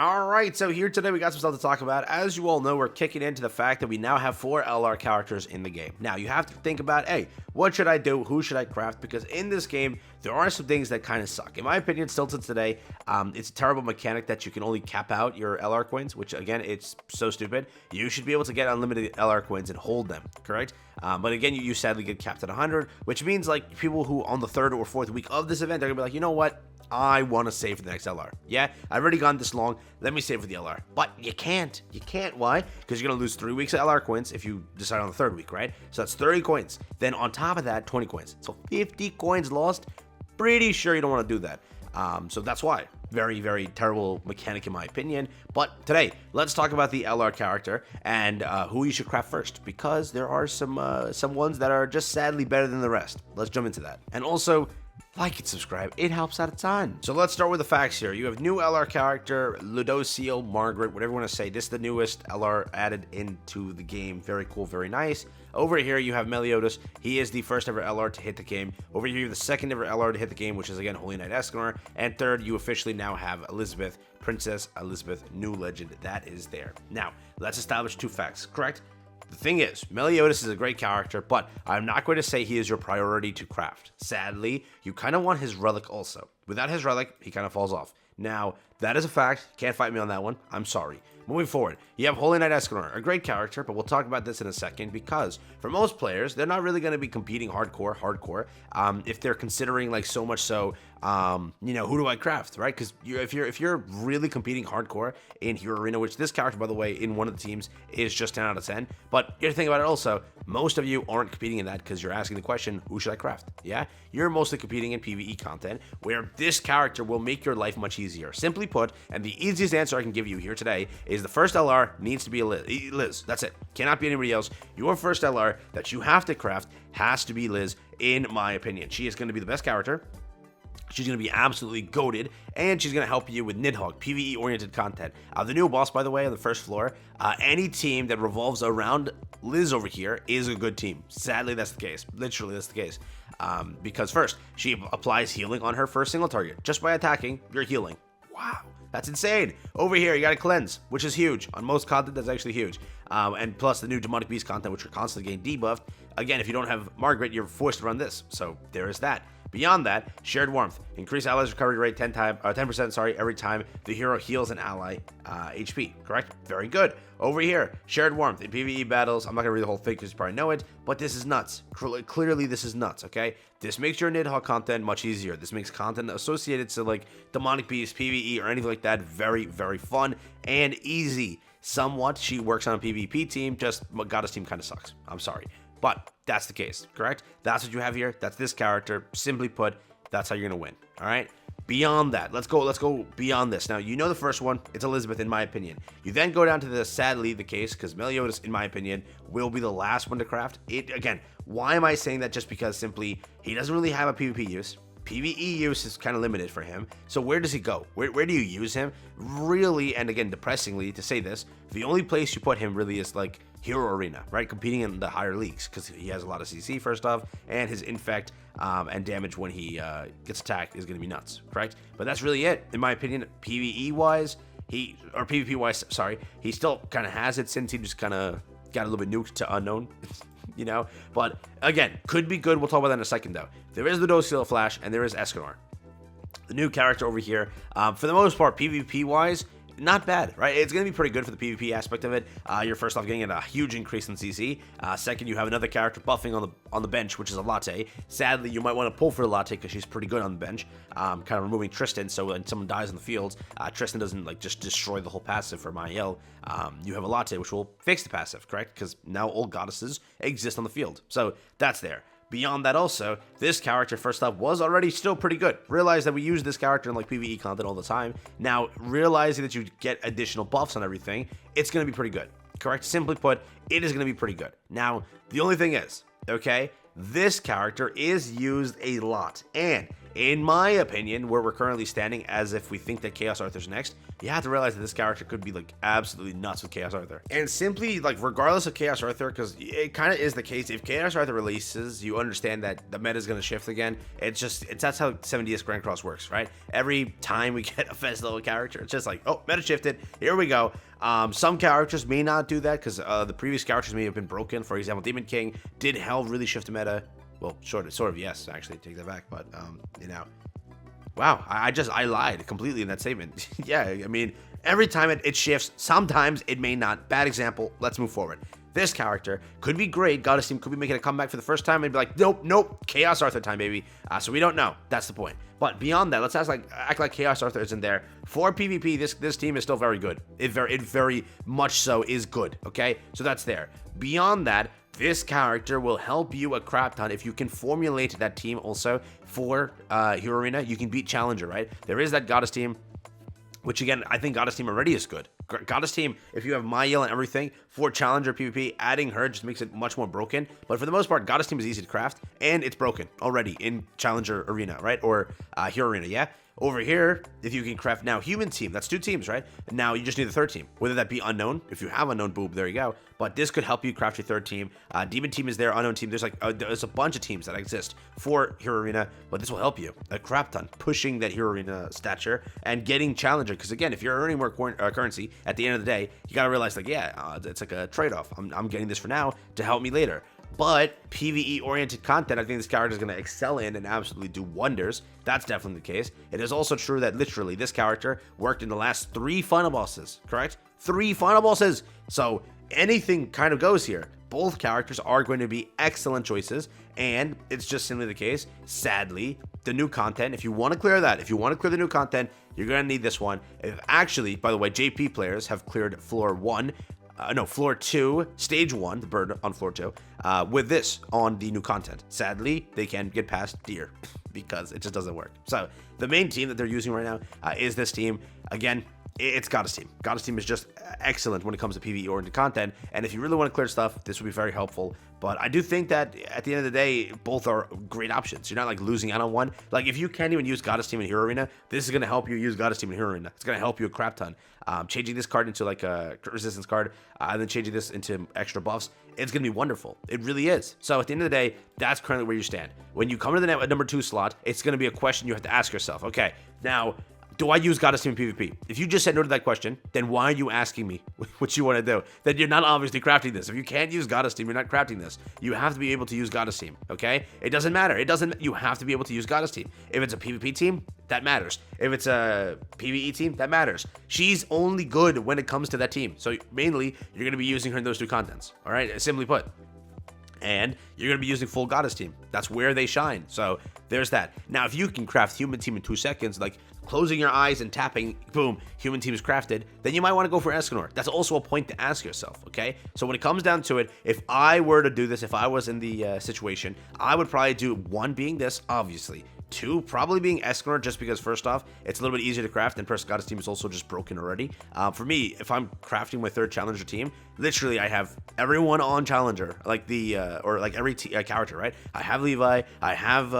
Alright, so here today we got some stuff to talk about. As you all know, we're kicking into the fact that we now have 4 LR characters in the game. Now, you have to think about, hey, what should I do? Who should I craft? Because in this game, there are some things that kind of suck. In my opinion, still to today, it's a terrible mechanic that you can only cap out your LR coins, which, again, it's so stupid. You should be able to get unlimited LR coins and hold them, correct? But again, you sadly get capped at 100, which means, like, people who on the 3rd or 4th week of this event, they're going to be like, you know what? I want to save for the next LR. Yeah, I've already gone this long. Let me save for the LR. But you can't. You can't. Why? Because you're going to lose 3 weeks of LR coins if you decide on the 3rd week, right? So that's 30 coins. Then on top of that, 20 coins. So 50 coins lost. Pretty sure you don't want to do that. So that's why. Very, very terrible mechanic in my opinion. But today, let's talk about the LR character and who you should craft first. Because there are some ones that are just sadly better than the rest. Let's jump into that. And also, like and subscribe, it helps out a ton. So let's start with the facts here. You have new LR character, Ludocio Margaret, whatever you want to say. This is the newest LR added into the game. Very cool, very nice. Over here, you have Meliodas. He is the first ever LR to hit the game. Over here, you have the second ever LR to hit the game, which is, again, Holy Knight Escanor. And third, you officially now have Elizabeth, Princess Elizabeth, new legend. That is there. Now, let's establish 2 facts, correct? The thing is, Meliodas is a great character, but I'm not going to say he is your priority to craft. Sadly, you kind of want his relic also. Without his relic, he kind of falls off. Now, that is a fact. Can't fight me on that one. I'm sorry. Moving forward, you have Holy Knight Escanor, a great character, but we'll talk about this in a second because for most players, they're not really going to be competing hardcore. If they're considering like so much so, you know, who do I craft, right? Because if you're really competing hardcore in Hero Arena, which this character, by the way, in one of the teams is just 10 out of 10. But you have to think about it also, most of you aren't competing in that because you're asking the question, who should I craft? Yeah, you're mostly competing in PvE content where this character will make your life much easier. Simply put, and the easiest answer I can give you here today is the first LR needs to be a Liz. That's it. Cannot be anybody else. Your first LR that you have to craft has to be Liz, in my opinion. She is going to be the best character. She's going to be absolutely goated, and she's going to help you with Nidhogg, PvE-oriented content. The new boss, by the way, on the first floor, any team that revolves around Liz over here is a good team. Sadly, that's the case. Literally, that's the case. Because first, she applies healing on her first single target. Just by attacking, you're healing. Wow, that's insane. Over here, you got to cleanse, which is huge. On most content, that's actually huge. And plus the new Demonic Beast content, which are constantly getting debuffed. Again, if you don't have Margaret, you're forced to run this. So there is that. Beyond that, Shared Warmth. Increase allies' recovery rate 10%, every time the hero heals an ally HP, correct? Very good. Over here, Shared Warmth in PvE battles. I'm not going to read the whole thing because you probably know it, but this is nuts. Clearly, this is nuts, okay? This makes your Nidhogg content much easier. This makes content associated to, like, Demonic Beast, PvE, or anything like that very, very fun and easy. Somewhat, she works on a PvP team, just Goddess team kind of sucks. I'm sorry. But that's the case, correct? That's what you have here. That's this character. Simply put, that's how you're going to win, all right? Beyond that, let's go beyond this. Now, you know the first one, it's Elizabeth, in my opinion. You then go down to the, sadly, the case, because Meliodas, in my opinion, will be the last one to craft. Again, why am I saying that? Just because simply, he doesn't really have a PvP use. PvE use is kind of limited for him. So where does he go? Where do you use him? Really, and again, depressingly to say this, the only place you put him really is like Hero Arena, right? Competing in the higher leagues because he has a lot of CC first off, and his infect and damage when he gets attacked is going to be nuts, correct? But that's really it, in my opinion. PvE wise, PvP wise, sorry, he still kind of has it since he just kind of got a little bit nuked to unknown. You know, but again, could be good. We'll talk about that in a second, though. There is Ludocio Flash, and there is Escanor, the new character over here. For the most part, PvP wise, not bad, right? It's going to be pretty good for the PvP aspect of it. You're first off getting a huge increase in CC. Second, you have another character buffing on the bench, which is a Latte. Sadly, you might want to pull for the Latte because she's pretty good on the bench. Kind of removing Tristan, so when someone dies in the field, Tristan doesn't like just destroy the whole passive for Mael. You have a Latte, which will fix the passive, correct? Because now all goddesses exist on the field. So that's there. Beyond that also, this character, first off, was already still pretty good. Realize that we use this character in like PvE content all the time. Now, realizing that you get additional buffs on everything, it's going to be pretty good, correct? Simply put, it is going to be pretty good. Now, the only thing is, okay, this character is used a lot, and in my opinion, where we're currently standing, as if we think that Chaos Arthur's next, you have to realize that this character could be like absolutely nuts with Chaos Arthur. And simply, like, regardless of Chaos Arthur, because it kind of is the case, if Chaos Arthur releases, you understand that the meta is going to shift again. That's how 7DS Grand Cross works, right? Every time we get a fast level character, it's just like, oh, meta shifted, here we go. Some characters may not do that because the previous characters may have been broken. For example, Demon King did hell really shift the meta. Well, sort of, yes, actually, take that back. But, you know, wow, I lied completely in that statement. Yeah, I mean, every time it shifts, sometimes it may not. Bad example, let's move forward. This character could be great. Goddess Team could be making a comeback for the first time and be like, nope, Chaos Arthur time, baby. So we don't know. That's the point. But beyond that, let's act like Chaos Arthur isn't there. For PvP, this team is still very good. It very much so is good, okay? So that's there. Beyond that, this character will help you a crap ton if you can formulate that team also for Hero Arena. You can beat Challenger, right? There is that Goddess Team, which again, I think Goddess Team already is good. Goddess Team, if you have Mayel and everything, for Challenger PvP, adding her just makes it much more broken. But for the most part, Goddess Team is easy to craft, and it's broken already in Challenger Arena, right? Or Hero Arena, yeah? Over here, if you can craft now Human Team, that's 2 teams, right? And now you just need the 3rd team, whether that be Unknown. If you have Unknown, boom, there you go. But this could help you craft your 3rd team. Demon Team is there, Unknown Team. There's a bunch of teams that exist for Hero Arena, but this will help you a crap ton, pushing that Hero Arena stature and getting Challenger. Because again, if you're earning more currency at the end of the day, you gotta realize like, yeah, it's like a trade-off. I'm getting this for now to help me later. But PvE-oriented content, I think this character is going to excel in and absolutely do wonders. That's definitely the case. It is also true that literally this character worked in the last 3 final bosses, correct? 3 final bosses! So anything kind of goes here. Both characters are going to be excellent choices, and it's just simply the case. Sadly, the new content, if you want to clear that, if you want to clear the new content, you're going to need this one. Actually, by the way, JP players have cleared floor 1. Floor 2, stage 1, the bird on floor 2, with this on the new content. Sadly, they can't get past Deer because it just doesn't work. So the main team that they're using right now is this team. Again, it's Goddess Team. Goddess Team is just excellent when it comes to PvE-oriented content, and if you really want to clear stuff, this would be very helpful. But I do think that at the end of the day, both are great options. You're not like losing out on one. Like if you can't even use Goddess Team in Hero Arena, this is going to help you use Goddess Team in Hero Arena. It's going to help you a crap ton. Changing this card into like a resistance card, and then changing this into extra buffs, it's going to be wonderful. It really is. So at the end of the day, that's currently where you stand. When you come to the number 2 slot, it's going to be a question you have to ask yourself. Okay, now, do I use Goddess Team in PvP? If you just said no to that question, then why are you asking me what you want to do? Then you're not obviously crafting this. If you can't use Goddess Team, you're not crafting this. You have to be able to use Goddess Team, okay? It doesn't matter. You have to be able to use Goddess Team. If it's a PvP team, that matters. If it's a PvE team, that matters. She's only good when it comes to that team. So mainly, you're going to be using her in those 2 contents, all right? Simply put. And you're going to be using full Goddess Team. That's where they shine. So there's that. Now, if you can craft Human Team in 2 seconds, like closing your eyes and tapping, boom, Human Team is crafted, then you might want to go for Escanor. That's also a point to ask yourself, okay? So when it comes down to it, if I were to do this, if I was in the situation, I would probably do 1 being this, obviously. 2 probably being Escanor, just because first off, it's a little bit easier to craft, and plus Goddess Team is also just broken already. For me, if I'm crafting my 3rd Challenger team, literally I have everyone on Challenger, like every character, right? I have Levi, I have,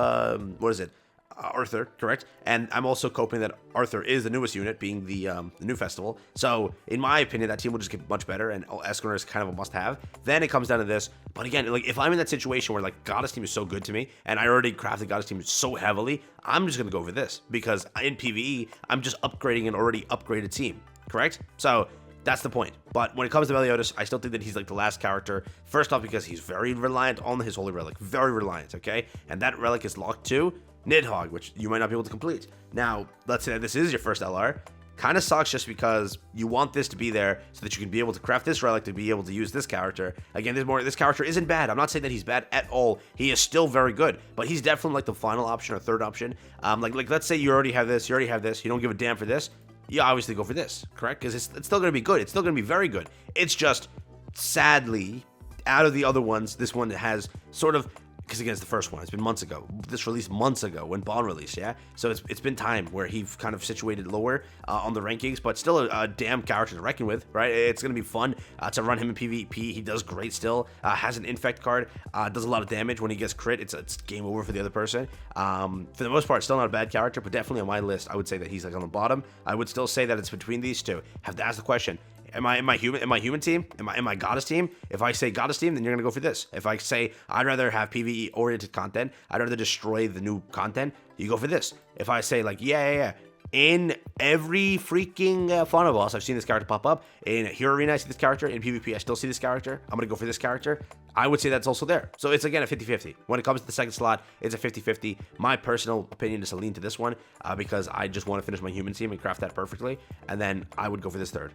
Arthur, correct? And I'm also coping that Arthur is the newest unit, being the new festival. So, in my opinion, that team will just get much better, and Escanor is kind of a must-have. Then it comes down to this. But again, like if I'm in that situation where like Goddess Team is so good to me, and I already crafted Goddess Team so heavily, I'm just gonna go for this because in PvE, I'm just upgrading an already upgraded team, correct? So. That's the point. But when it comes to Meliodas, I still think that he's like the last character. First off, because he's very reliant on his Holy Relic. Very reliant, okay? And that relic is locked to Nidhogg, which you might not be able to complete. Now, let's say this is your first LR. Kind of sucks just because you want this to be there so that you can be able to craft this relic to be able to use this character. Again, this character isn't bad. I'm not saying that he's bad at all. He is still very good, but he's definitely like the final option or 3rd option. Like let's say you already have this, you don't give a damn for this. You obviously go for this, correct? Because it's still going to be good. It's still going to be very good. It's just, sadly, out of the other ones, this one has sort of because again, it's the first one. It's been months ago. This released months ago when Bond released, yeah? So it's been time where he kind of situated lower on the rankings, but still a damn character to reckon with, right? It's going to be fun to run him in PvP. He does great still. Has an infect card. Does a lot of damage when he gets crit. It's game over for the other person. For the most part, still not a bad character, but definitely on my list, I would say that he's like on the bottom. I would still say that it's between these two. Have to ask the question. Am I human team? Am I goddess team? If I say goddess team, then you're gonna go for this. If I say I'd rather have PvE oriented content, I'd rather destroy the new content, you go for this. If I say like yeah, in every freaking final boss, I've seen this character pop up. In Hero Arena, I see this character. In PvP, I still see this character. I'm gonna go for this character. I would say that's also there. So it's again a 50-50. When it comes to the second slot, it's a 50-50. My personal opinion is to lean to this one because I just want to finish my human team and craft that perfectly. And then I would go for this third.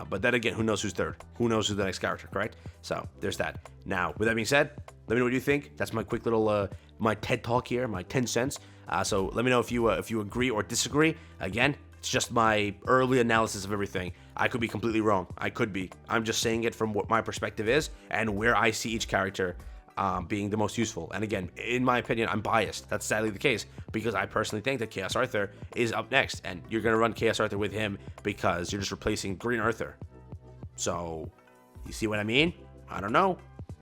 But then again, who knows who's third? Who knows who's the next character, correct? So there's that. Now, with that being said, let me know what you think. That's my quick little my TED talk here, my 10 cents. So let me know if you agree or disagree. Again, it's just my early analysis of everything. I could be completely wrong. I could be. I'm just saying it from what my perspective is and where I see each character being the most useful. And again, in my opinion, I'm biased. That's sadly the case because I personally think that Chaos Arthur is up next, and you're going to run Chaos Arthur with him because you're just replacing Green Arthur. So, you see what I mean? I don't know.